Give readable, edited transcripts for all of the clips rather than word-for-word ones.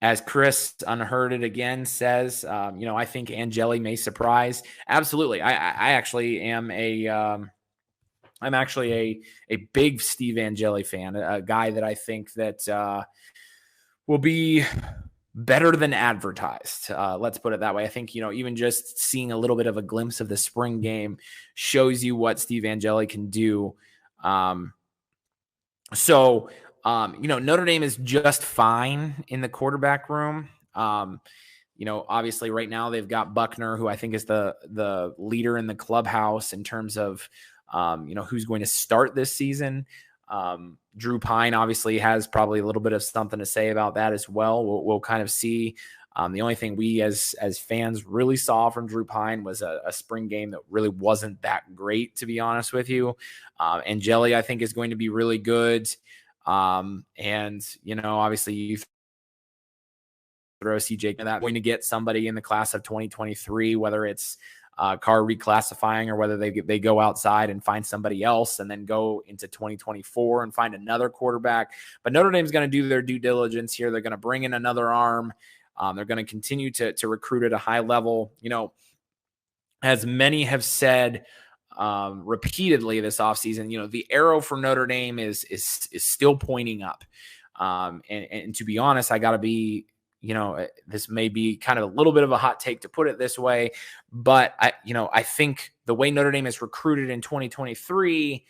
as Chris Unhearded again says, I think Angeli may surprise. Absolutely. I actually am I'm actually a big Steve Angeli fan, a guy that I think that will be better than advertised. Let's put it that way. I think, even just seeing a little bit of a glimpse of the spring game shows you what Steve Angeli can do. Notre Dame is just fine in the quarterback room. Obviously right now they've got Buchner, who I think is the leader in the clubhouse in terms of, who's going to start this season. Drew Pyne obviously has probably a little bit of something to say about that as well. We'll kind of see. The only thing we as fans really saw from Drew Pyne was a spring game that really wasn't that great, to be honest with you. Angeli, I think, is going to be really good. Obviously you throw CJ that going to get somebody in the class of 2023, whether it's Carr reclassifying or whether they go outside and find somebody else and then go into 2024 and find another quarterback. But Notre Dame's going to do their due diligence here. They're going to bring in another arm. They're going to continue to recruit at a high level. As many have said repeatedly this offseason, the arrow for Notre Dame is still pointing up. And to be honest, I got to be, this may be kind of a little bit of a hot take to put it this way, but I think the way Notre Dame is recruited in 2023,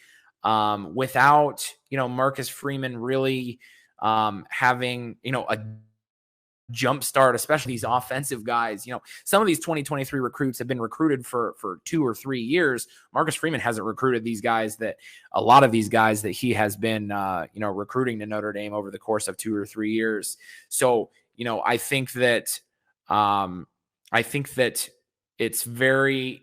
without, Marcus Freeman really having, a jump start, especially these offensive guys. Some of these 2023 recruits have been recruited for 2 or 3 years. Marcus Freeman hasn't recruited a lot of these guys that he has been, recruiting to Notre Dame over the course of 2 or 3 years. So, I think that it's very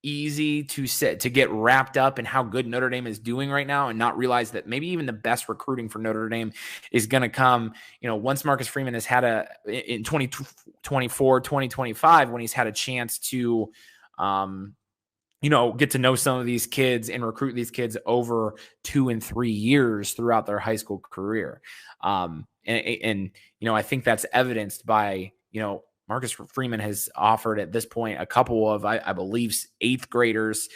easy to get wrapped up in how good Notre Dame is doing right now and not realize that maybe even the best recruiting for Notre Dame is going to come, once Marcus Freeman has had in 2024, 2025, when he's had a chance to, get to know some of these kids and recruit these kids over 2 and 3 years throughout their high school career. I think that's evidenced by, Marcus Freeman has offered at this point a couple of, I believe, 8th graders,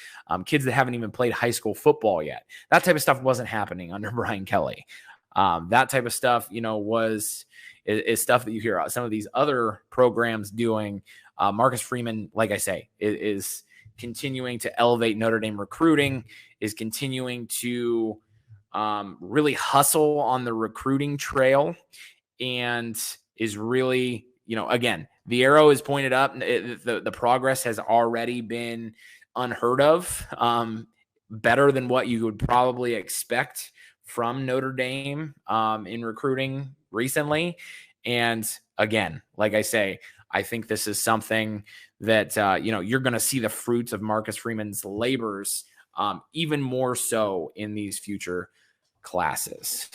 kids that haven't even played high school football yet. That type of stuff wasn't happening under Brian Kelly. That type of stuff, is stuff that you hear some of these other programs doing. Marcus Freeman, like I say, is continuing to elevate Notre Dame recruiting, is continuing to really hustle on the recruiting trail, and is really, again, the arrow is pointed up. The progress has already been unheard of, better than what you would probably expect from Notre Dame in recruiting recently. And again, like I say, I think this is something that, you're going to see the fruits of Marcus Freeman's labors even more so in these future classes.